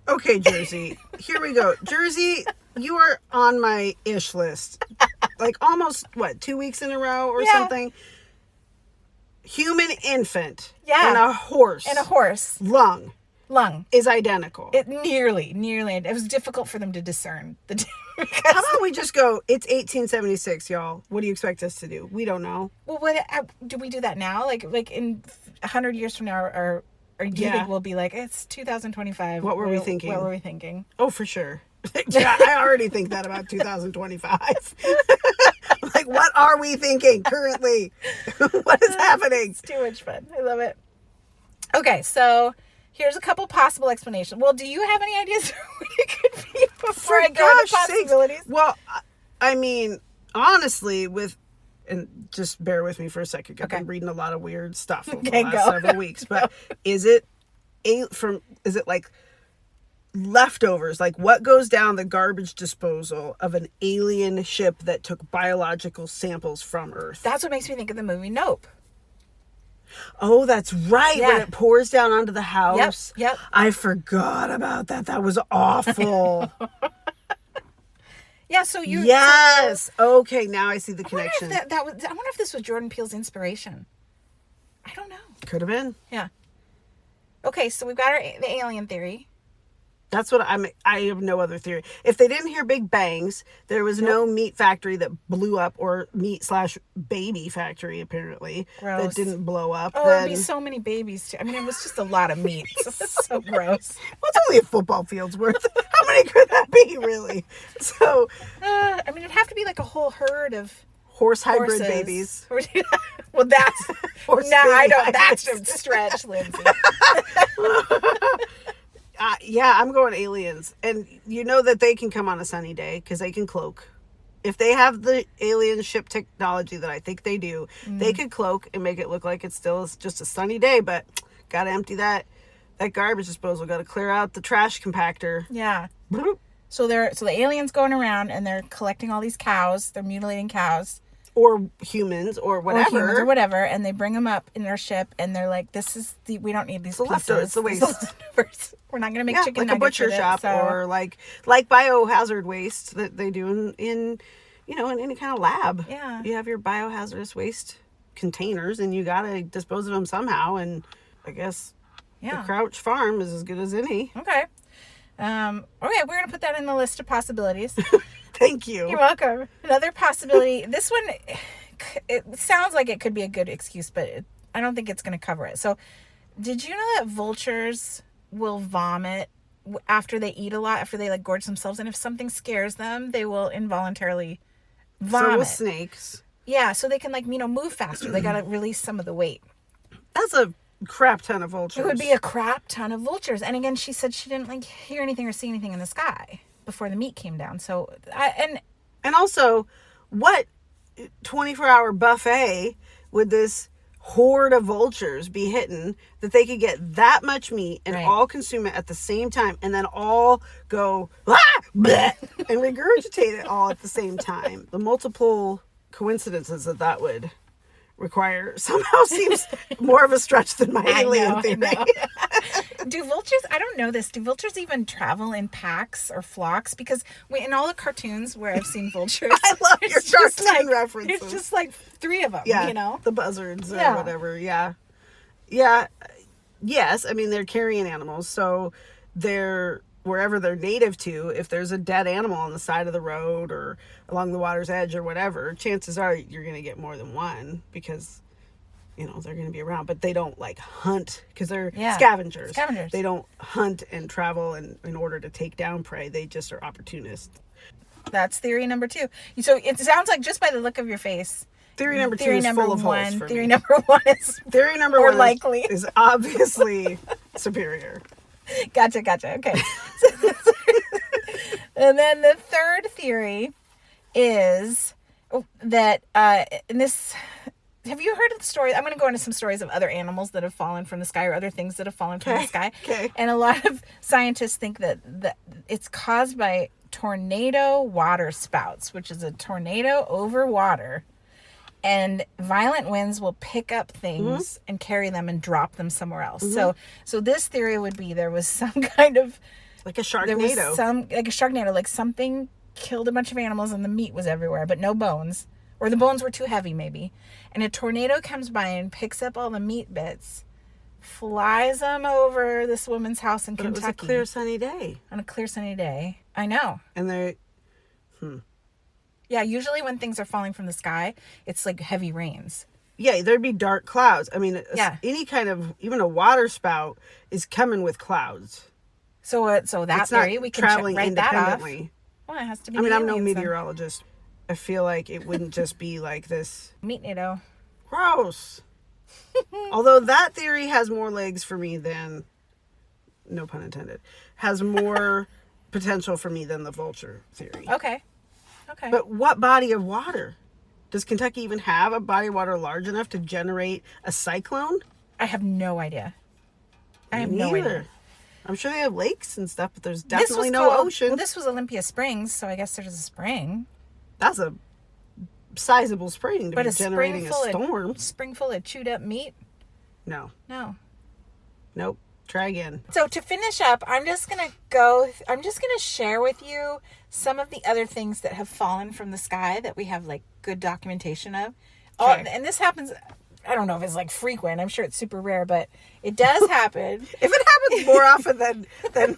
Okay, Jersey. Here we go. Jersey, you are on my ish list. Like almost, 2 weeks in a row or something? Human infant. Yeah. And a horse. Lung is identical. It nearly. It was difficult for them to discern the two. How about we just go, it's 1876, y'all. What do you expect us to do? We don't know. Well, do we do that now? Like in 100 years from now, or do you think we'll be like, it's 2025? What were we thinking? What were we thinking? Oh, for sure. Yeah, I already think that about 2025. Like, what are we thinking currently? What is happening? It's too much fun. I love it. Okay, so here's a couple possible explanations. Well, do you have any ideas for what it could be before I go into possibilities? Sakes. Well, I mean, honestly, and just bear with me for a second. I've been reading a lot of weird stuff over the last several weeks. But is it like leftovers? Like, what goes down the garbage disposal of an alien ship that took biological samples from Earth? That's what makes me think of the movie Nope. Oh, that's right. Yeah. When it pours down onto the house. Yep. I forgot about that. That was awful. Yeah, so you... Yes. Okay, now I see the connection. I wonder if this was Jordan Peele's inspiration. I don't know. Could have been. Yeah. Okay, so we've got the alien theory. That's what I have no other theory. If they didn't hear big bangs, there was no meat factory that blew up, or meat/baby factory, apparently, that didn't blow up. Oh, there'd be so many babies, too. I mean, it was just a lot of meat. It's so gross. Well, it's only a football field's worth. How many could that be, really? So, I mean, it'd have to be like a whole herd of horse hybrid babies. Well, that's... That's a stretch, Lindsay. Yeah, I'm going aliens. And you know that they can come on a sunny day because they can cloak. If they have the alien ship technology that I think they do, they could cloak and make it look like it's still just a sunny day, but got to empty that garbage disposal, got to clear out the trash compactor. Yeah. Bloop. So the aliens going around and they're collecting all these cows, they're mutilating cows. Or humans, or whatever. And they bring them up in their ship, and they're like, we don't need these pieces. It's the waste. We're not going to make chicken like nuggets a butcher shop, or like biohazard waste that they do in any kind of lab. Yeah. You have your biohazardous waste containers, and you got to dispose of them somehow, and I guess the Crouch Farm is as good as any. Okay. Okay, we're going to put that in the list of possibilities. Thank you. You're welcome. Another possibility. This one, it sounds like it could be a good excuse, but I don't think it's going to cover it. So, did you know that vultures will vomit after they eat a lot, after they gorge themselves? And if something scares them, they will involuntarily vomit. So with snakes. Yeah, so they can move faster. They got to release some of the weight. That's a crap ton of vultures. It would be a crap ton of vultures. And again, she said she didn't hear anything or see anything in the sky before the meat came down. So and also, what 24-hour buffet would this horde of vultures be hitting that they could get that much meat and all consume it at the same time, and then all go bleh, and regurgitate it all at the same time? The multiple coincidences that would require somehow seems more of a stretch than my alien theory. Do vultures, I don't know this, do vultures even travel in packs or flocks? Because in all the cartoons where I've seen vultures, I love your cartoon references. It's just like 3 of them, the buzzards or whatever. Yes, I mean, they're carrion animals, so they're wherever they're native to. If there's a dead animal on the side of the road or along the water's edge or whatever, chances are you're going to get more than one, because they're going to be around. But they don't hunt, because they're scavengers. They don't hunt and travel in order to take down prey. They just are opportunists. That's theory number 2. So it sounds like, just by the look of your face, theory number 2 is full of holes for theory me. Number 1 is theory number more 1 likely. is obviously superior. Gotcha. Okay. And then the third theory is that in this, have you heard of the story? I'm going to go into some stories of other animals that have fallen from the sky or other things that have fallen from the sky. Okay. And a lot of scientists think that it's caused by tornado water spouts, which is a tornado over water. And violent winds will pick up things and carry them and drop them somewhere else. So this theory would be there was some kind of... Like a sharknado. There was like a sharknado, like something killed a bunch of animals and the meat was everywhere, but no bones. Or the bones were too heavy, maybe. And a tornado comes by and picks up all the meat bits, flies them over this woman's house in Kentucky. It was a clear, sunny day. On a clear, sunny day. I know. And they're... Yeah, usually when things are falling from the sky, it's like heavy rains. Yeah, there'd be dark clouds. I mean, Yeah. any kind of... Even a water spout is coming with clouds. So that It's theory, not we can traveling write that off. independently. Well, it has to be. I mean, I'm no aliens, then. meteorologist. I feel like it wouldn't just be like this. Meat-nado. Gross. Although that theory has more legs for me than, no pun intended, has more potential for me than the vulture theory. Okay. But what body of water? Does Kentucky even have a body of water large enough to generate a cyclone? I have no idea. I have Me no neither. idea. I'm sure they have lakes and stuff, but there's This definitely was no called- ocean. Well, this was Olympia Springs, so I guess there's a spring. That's a sizable spring to But be a spring generating a full storm. of spring full of chewed up meat? No. No. Try again. So to finish up, I'm just gonna share with you some of the other things that have fallen from the sky that we have like good documentation of. Okay. And this happens, I don't know if it's like frequent. I'm sure it's super rare, but it does happen. If it happens more often than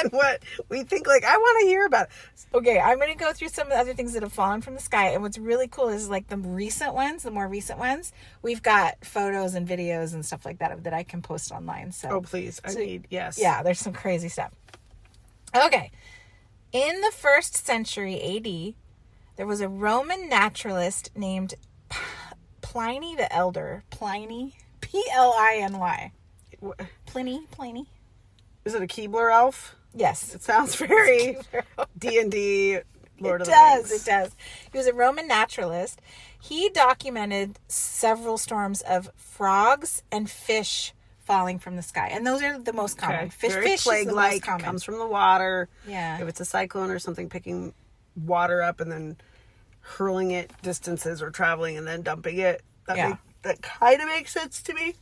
what we think, like, I want to hear about it. Okay, I'm going to go through some of the other things that have fallen from the sky. And what's really cool is like the more recent ones, we've got photos and videos and stuff like that I can post online. So, Oh, please. I need, yes. Yeah, there's some crazy stuff. Okay. In the 1st century AD, there was a Roman naturalist named Pliny the Elder. Pliny? Pliny. Pliny. Is it a Keebler elf? Yes. It sounds very D&D, Lord of the Rings. It does. He was a Roman naturalist. He documented several storms of frogs and fish falling from the sky. And those are the most common. Okay. Fish Very is the most plague-like, common. comes from the water. Yeah. If it's a cyclone or something, picking water up and then hurling it distances or traveling and then dumping it. That kind of makes sense to me.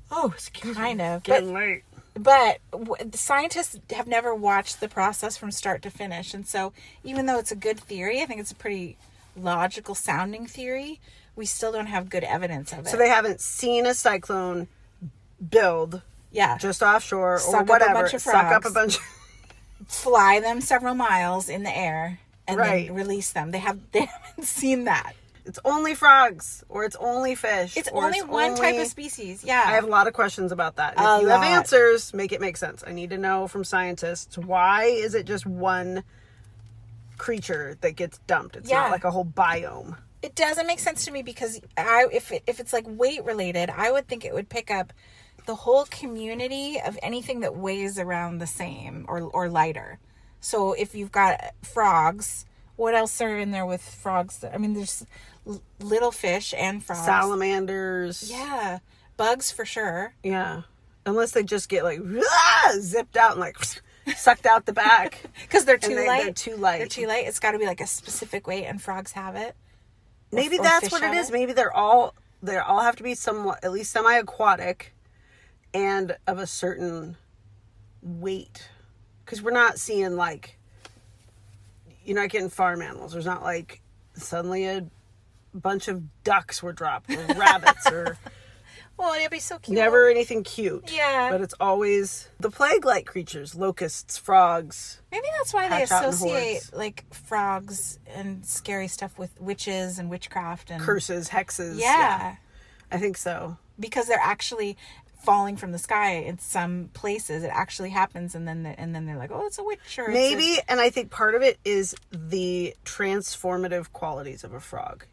Oh, excuse me. Kind of. Getting late. But the scientists have never watched the process from start to finish. And so even though it's a good theory, I think it's a pretty logical sounding theory, we still don't have good evidence of it. So they haven't seen a cyclone build just offshore or whatever. Suck up a bunch of fly them several miles in the air and Right. then release them. They haven't seen that. It's only frogs or it's only fish. It's or only one type of species. Yeah. I have a lot of questions about that. And A if you have lot. answers, make it make sense. I need to know from scientists, why is it just one creature that gets dumped? It's Yeah. not like a whole biome. It doesn't make sense to me because if it's like weight related, I would think it would pick up the whole community of anything that weighs around the same or lighter. So if you've got frogs, what else are in there with frogs? I mean, there's little fish and frogs. Salamanders. Yeah. Bugs for sure. Yeah. Unless they just get like zipped out and like sucked out the back. Because they're too light. They're too light. They're too light. It's got to be like a specific weight, and frogs have it. Maybe or that's fish what it have is. Maybe they all have to be somewhat, at least semi-aquatic and of a certain weight. Because we're not seeing like, you're not getting farm animals. There's not like suddenly a bunch of ducks were dropped or rabbits or Well, it'd be so cute. never anything cute. Yeah. But it's always the plague-like creatures, locusts, frogs. Maybe that's why they hatch out in associate hordes. like frogs and scary stuff with witches and witchcraft and Curses, hexes. Yeah. I think so. Because they're actually falling from the sky in some places. It actually happens, and then they're like, oh, it's a witch. Or Maybe, and I think part of it is the transformative qualities of a frog.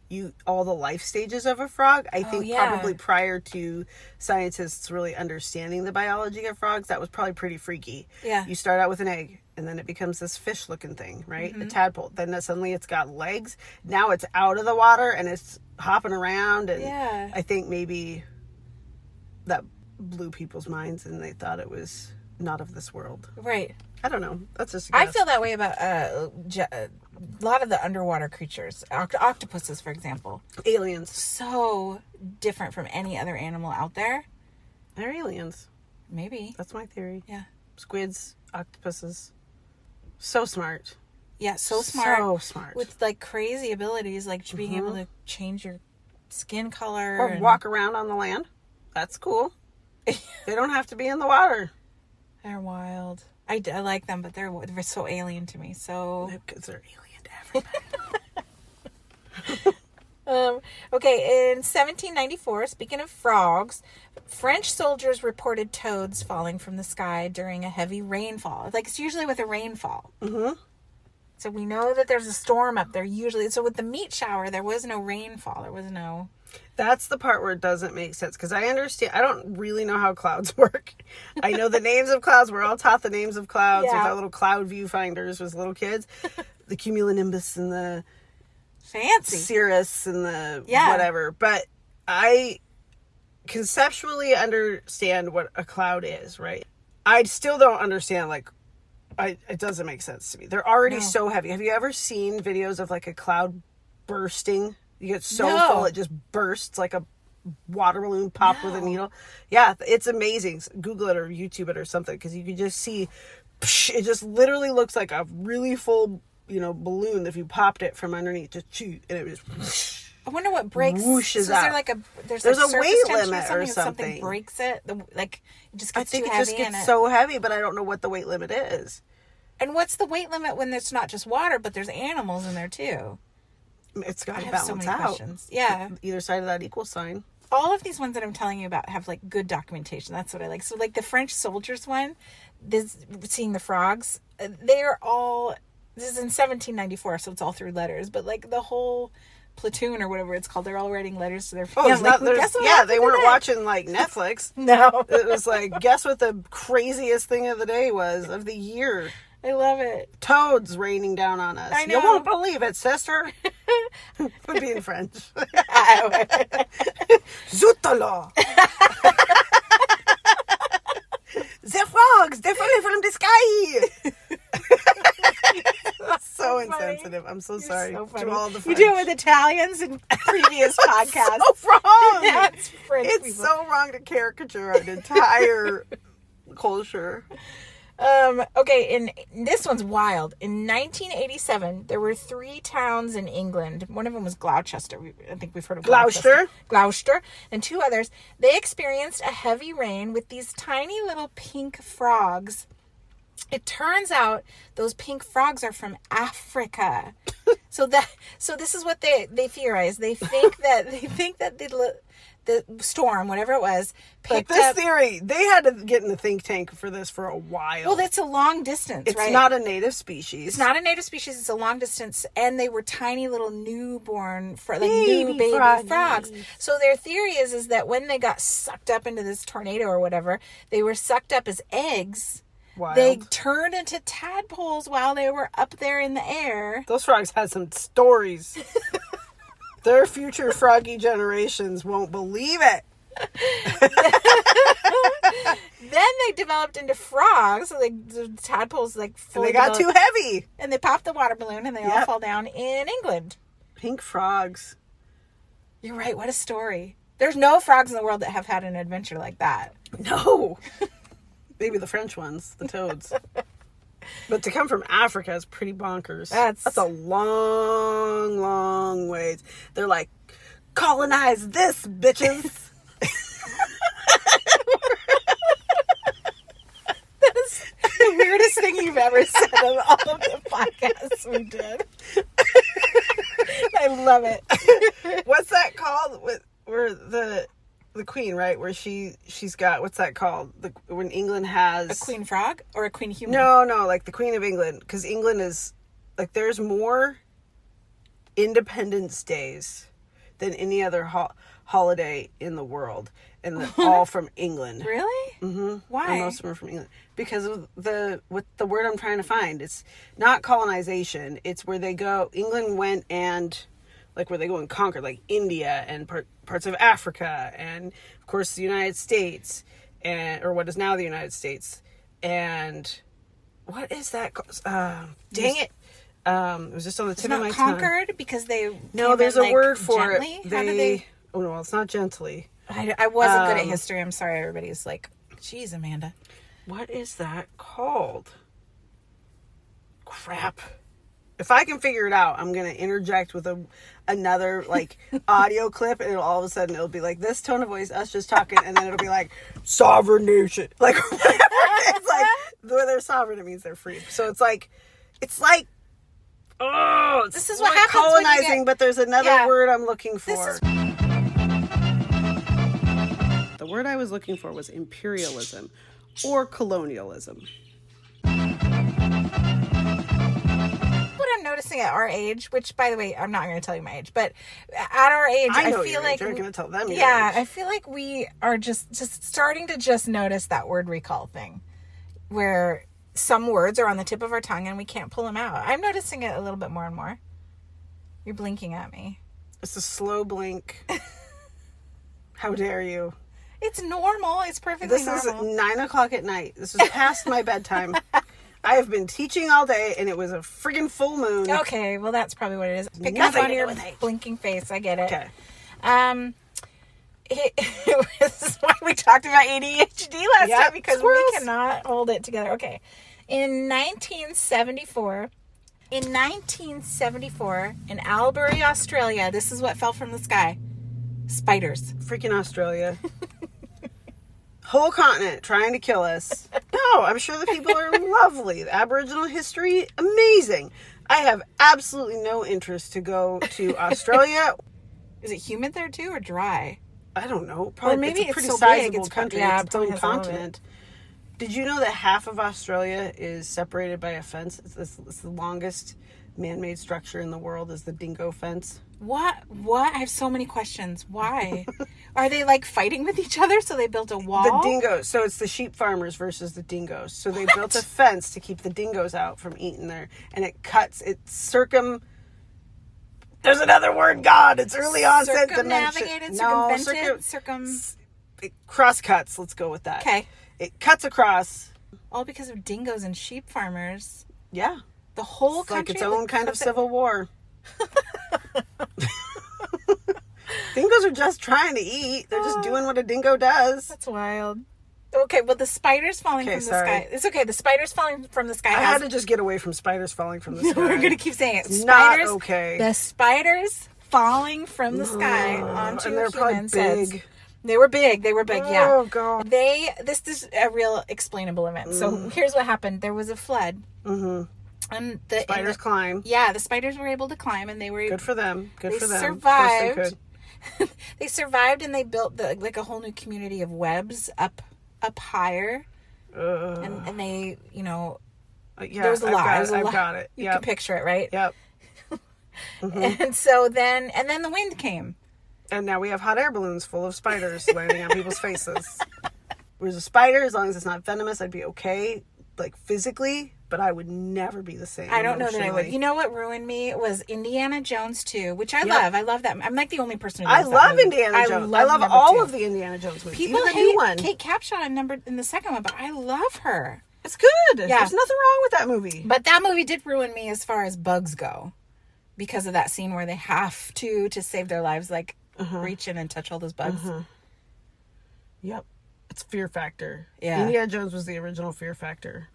All the life stages of a frog. I think yeah. probably prior to scientists really understanding the biology of frogs, that was probably pretty freaky. Yeah. You start out with an egg, and then it becomes this fish-looking thing, right? A tadpole. Then suddenly it's got legs. Now it's out of the water, and it's hopping around, and Yeah. I think maybe that blew people's minds, and they thought it was not of this world. Right. I don't know. That's just a I guess. feel that way about a lot of the underwater creatures. Octopuses, for example. Aliens. So different from any other animal out there. They're aliens. Maybe. That's my theory. Yeah. Squids, octopuses. So smart. Yeah, so smart. So smart. With like crazy abilities, like being able to change your skin color. Or walk around on the land. That's cool. They don't have to be in the water. They're wild. I like them, but they're so alien to me. So Because they're alien to everybody. okay, in 1794, speaking of frogs, French soldiers reported toads falling from the sky during a heavy rainfall. Like, it's usually with a rainfall. Mm-hmm. So we know that there's a storm up there usually. So with the meat shower, there was no rainfall. There was no... That's the part where it doesn't make sense. Because I understand... I don't really know how clouds work. I know the names of clouds. We're all taught the names of clouds with our little cloud viewfinders as little kids. The cumulonimbus and the... Fancy. Cirrus and the whatever. But I conceptually understand what a cloud is, right? I still don't understand, like, it doesn't make sense to me. They're already so heavy. Have you ever seen videos of, like, a cloud bursting? You get so full, it just bursts like a water balloon popped with a needle. Yeah, it's amazing. Google it or YouTube it or something, because you can just see, it just literally looks like a really full, balloon if you popped it from underneath, just shoot, and it just I wonder what breaks. whooshes Is there out. like There's like a surface weight tension limit or something. Breaks it. It just I gets think too it heavy. just gets so heavy, but I don't know what the weight limit is. And what's the weight limit when it's not just water, but there's animals in there too? It's got to I have balance so many out. questions. Yeah. Either side of that equal sign. All of these ones that I'm telling you about have like good documentation. That's what I like. So like the French soldiers one, seeing the frogs, they're all, this is in 1794, so it's all through letters, but like the whole platoon or whatever it's called, they're all writing letters to their family. They weren't watching like Netflix. No. It was like, guess what the craziest thing of the day was, of the year? I love it. Toads raining down on us. I know. You won't believe it, sister. Would be in French. Zoutala. The frogs, they're falling from the sky. So insensitive. I'm so sorry so to all the You French. do it with Italians in previous podcasts. So wrong. That's French It's people. so wrong to caricature an entire culture. Okay, and this one's wild. In 1987, there were 3 towns in England. One of them was Gloucester. I think we've heard of Gloucester. And 2 others. They experienced a heavy rain with these tiny little pink frogs. It turns out those pink frogs are from Africa. So this is what they theorize. They think that the storm, whatever it was, picked But this up. theory, they had to get in the think tank for this for a while. Well, that's a long distance, it's right? not a native species. It's not a native species. It's a long distance, and they were tiny little newborn, Baby new baby froggies. frogs. So their theory is that when they got sucked up into this tornado or whatever, they were sucked up as eggs. Wild. They turned into tadpoles while they were up there in the air. Those frogs had some stories. Their future froggy generations won't believe it. Then they developed into frogs. So the tadpoles And fully they got developed, too heavy. and they popped the water balloon, and they all fall down in England. Pink frogs. You're right. What a story. There's no frogs in the world that have had an adventure like that. No. Maybe the French ones, the toads. But to come from Africa is pretty bonkers. That's a long, long ways. They're like, colonize this, bitches. That is the weirdest thing you've ever said on all of the podcasts we did. I love it. What's that called? Where the queen, right? Where she's got, what's that called? When England has A queen frog or a queen human? No, like the Queen of England, because England is like, there's more Independence Days than any other holiday in the world, and they're all from England. Really? Mm-hmm. Why? And most of them are from England because of the word I'm trying to find. It's not colonization. It's where they go. England went and like where they go and conquer, like India and parts of Africa, and of course the United States, or what is now the United States. And what is that? Dang it! It was just on the tip of my tongue. Conquered because they no. There's a word for gently? it. How did they? Oh no, it's not gently. I wasn't good at history. I'm sorry. Everybody's like, "Geez, Amanda." What is that called? Crap. If I can figure it out, I'm going to interject with another like audio clip, and all of a sudden it'll be like this tone of voice, us just talking, and then it'll be like sovereign nation. Like whatever. It's like where they're sovereign, it means they're free. So it's like oh, this is what happens colonizing, when you get, but there's another word I'm looking for. The word I was looking for was imperialism or colonialism. What I'm noticing at our age, which by the way, I'm not going to tell you my age, but at our age, I feel like you're going to tell them. Yeah, I feel like we are just starting to just notice that word recall thing, where some words are on the tip of our tongue and we can't pull them out. I'm noticing it a little bit more and more. You're blinking at me. It's a slow blink. How dare you? It's normal. It's perfectly normal. This is 9:00 at night. This is past my bedtime. I have been teaching all day, and it was a friggin' full moon. Okay, well, that's probably what it is. Picking up Nothing on to do your with it. blinking face. I get it. Okay. This is why we talked about ADHD last time, because squirrels. we cannot hold it together. Okay. In 1974, in Albury, Australia, this is what fell from the sky. Spiders. Freaking Australia. Whole continent trying to kill us. No, I'm sure the people are lovely. The Aboriginal history, amazing. I have absolutely no interest to go to Australia. Is it humid there too, or dry? I don't know. Probably, or maybe it's a pretty so sizable big, country. Yeah, it's its own continent. Did you know that half of Australia is separated by a fence? It's the longest man-made structure in the world is the dingo fence. What? I have so many questions. Why? Are they like fighting with each other? So they built a wall? The dingoes. So it's the sheep farmers versus the dingoes. So they built a fence to keep the dingoes out from eating there. And it there's another word, God. It's early onset dementia. It cross-cuts. Let's go with that. Okay. It cuts across. All because of dingoes and sheep farmers. Yeah. The whole it's country. Like its own kind of civil war. Dingoes are just trying to eat. They're just doing what a dingo does. That's wild. Okay, well, the spiders falling from the sky. It's okay. The spiders falling from the sky. I had to just get away from spiders falling from the sky. We're going to keep saying it. It's spiders, not okay. The spiders falling from the sky onto and they're humans. probably big. They were big. Yeah. Oh, God. This is a real explainable event. So here's what happened. There was a flood. Mm-hmm. And spiders climb. Yeah, the spiders were able to climb, and they were good for them. They survived. Of course they could. They survived, and they built like a whole new community of webs up higher. And they, there was a lot. I've got it. You can picture it, right? Yep. Mm-hmm. And so then the wind came. And now we have hot air balloons full of spiders landing on people's faces. Whereas a spider, as long as it's not venomous, I'd be okay, like physically, but I would never be the same. I don't know that I would. You know what ruined me was Indiana Jones 2, which I love. I love that. I'm like the only person who loves that movie. Indiana Jones. I love all of the Indiana Jones movies. People hate Kate Capshaw in the second one, but I love her. It's good. Yeah. There's nothing wrong with that movie. But that movie did ruin me as far as bugs go, because of that scene where they have to save their lives, like reach in and touch all those bugs. Yep. It's Fear Factor. Yeah. Indiana Jones was the original Fear Factor.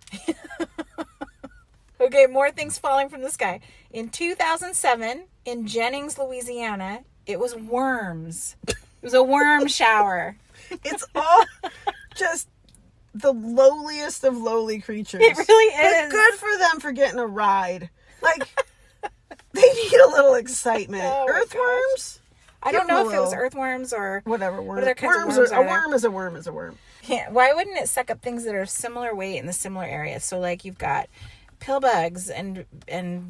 Okay, more things falling from the sky. In 2007, in Jennings, Louisiana, it was worms. It was a worm shower. It's all just the lowliest of lowly creatures. It really is. But good for them for getting a ride. Like, they need a little excitement. Earthworms? I don't know if it was earthworms or whatever. What other kinds of worms a worm is a worm is a worm. Yeah. Why wouldn't it suck up things that are similar weight in the similar areas? So like you've got pill bugs and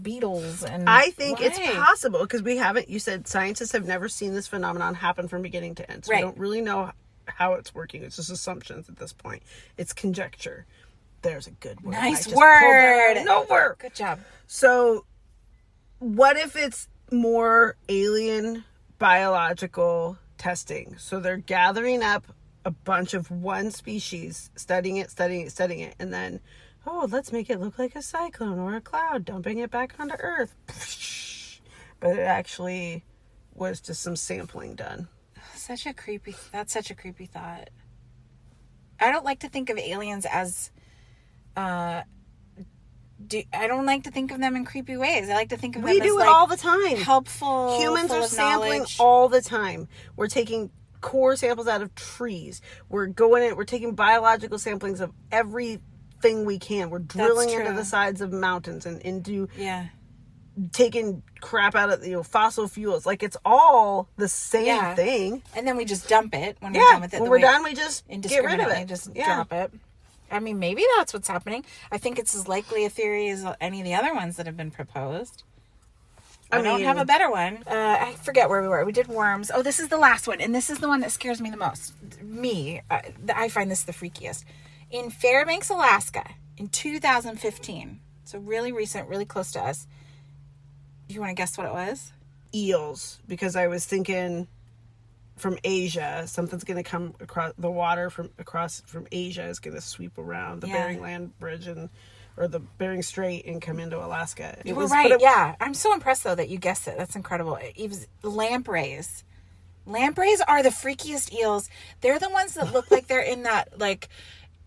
beetles and I think it's why? possible because you said scientists have never seen this phenomenon happen from beginning to end. So Right. we don't really know how it's working. It's just assumptions at this point. It's conjecture. There's a good word. Nice I just word. pulled that out of nowhere. Good job. So what if it's more alien biological testing? So they're gathering up a bunch of one species, studying it, and then, oh, let's make it look like a cyclone or a cloud, dumping it back onto Earth. But it actually was just some sampling done. That's such a creepy thought. I don't like to think of aliens as I don't like to think of them in creepy ways. I like to think of them We as do it like all the time. helpful. Humans full are of sampling knowledge. all the time. We're taking core samples out of trees. We're taking biological samplings of everything we can. We're drilling into true. the sides of mountains and into Yeah. taking crap out of fossil fuels. Like, it's all the same Yeah. thing. And then we just dump it when we're Yeah, done with it. when the we're way- done, we just get rid of indiscriminately it. just Yeah. drop it. I mean, maybe that's what's happening. I think it's as likely a theory as any of the other ones that have been proposed. I don't have a better one. I forget where we were. We did worms. Oh, this is the last one. And this is the one that scares me the most. I find this the freakiest. In Fairbanks, Alaska, in 2015, so really recent, really close to us. Do you want to guess what it was? Eels, because I was thinking from Asia, something's going to come across the water from Asia is going to sweep around the Yeah. Bering Land Bridge or the Bering Strait and come into Alaska. You were right. Yeah. I'm so impressed, though, that you guessed it. That's incredible. It was lampreys. Lampreys are the freakiest eels. They're the ones that look like they're in that, like,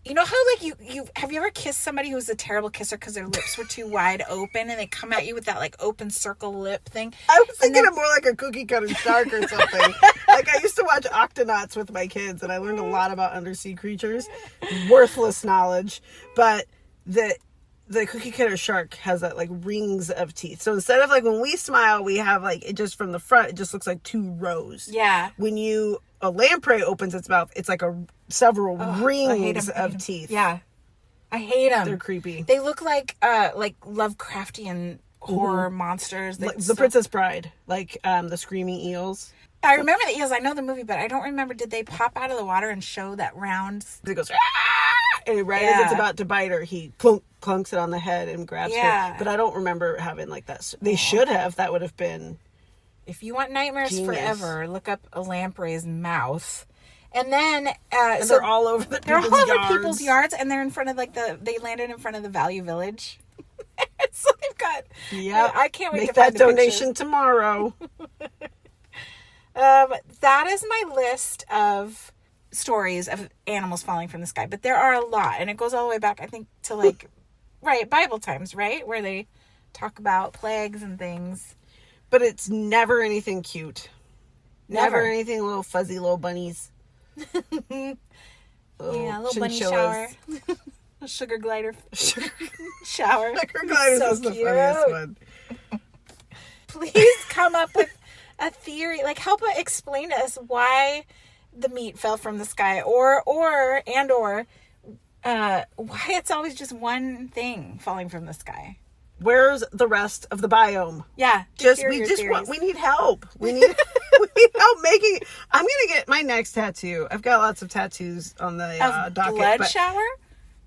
you know how, like, you have you ever kissed somebody who was a terrible kisser because their lips were too wide open and they come at you with that, like, open circle lip thing? I was thinking of more like a cookie cutter shark or something. Like, I used to watch Octonauts with my kids and I learned a lot about undersea creatures. Worthless knowledge. But the cookie cutter shark has that, like, rings of teeth. So instead of, like, when we smile, we have, like, it just from the front, it just looks like two rows. Yeah. When a lamprey opens its mouth, it's like several rings of teeth. Yeah. I hate them. They're creepy. They look like Lovecraftian horror monsters. Like the Princess Bride, like the screaming eels. I remember the eels. I know the movie, but I don't remember. Did they pop out of the water and show that round? It goes, "Ah!" And right as it's about to bite her, he clunks it on the head and grabs her. But I don't remember having like that. They should have. That would have been. If you want nightmares Genius. forever, look up a lamprey's mouth. And then And they're all over people's yards, and they're in front of they landed in front of the Value Village. So they've got. Yeah, I can't wait make to that find the donation pictures. tomorrow. That is my list of stories of animals falling from the sky, but there are a lot, and it goes all the way back, I think, to like Bible times, right, where they talk about plagues and things. But it's never anything cute. Never. Never anything little fuzzy little bunnies. Yeah, a little bunny shower. A sugar glider shower. Sugar gliders So is the cute. funniest one. Please come up with a theory, like help explain to us why the meat fell from the sky, or why it's always just one thing falling from the sky. Where's the rest of the biome? Yeah, We need help. We need help making. I'm gonna get my next tattoo. I've got lots of tattoos on the docket. Blood shower.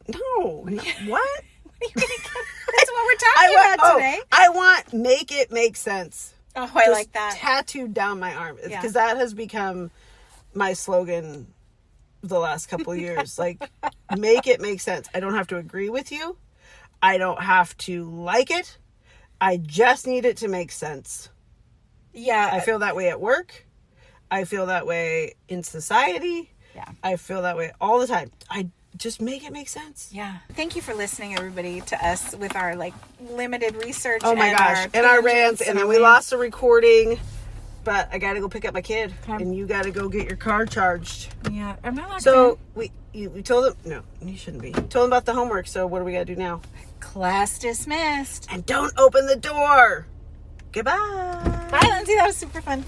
No, what? What are you gonna get? That's what we're talking about today. I want make it make sense. Oh, I like that. Tattooed down my arm because Yeah. that has become my slogan the last couple of years. Like, make it make sense. I don't have to agree with you. I don't have to like it. I just need it to make sense. Yeah. I feel that way at work. I feel that way in society. Yeah. I feel that way all the time. I just make it make sense. Yeah. Thank you for listening, everybody, to us with our like limited research. Oh my gosh. And our rants. And then we lost the recording. But I gotta go pick up my kid. And you gotta go get your car charged. Yeah. I'm not. So we told them. No, you shouldn't be. Told them about the homework. So what do we gotta do now? Class dismissed. And don't open the door. Goodbye. Bye, Lindsay. That was super fun.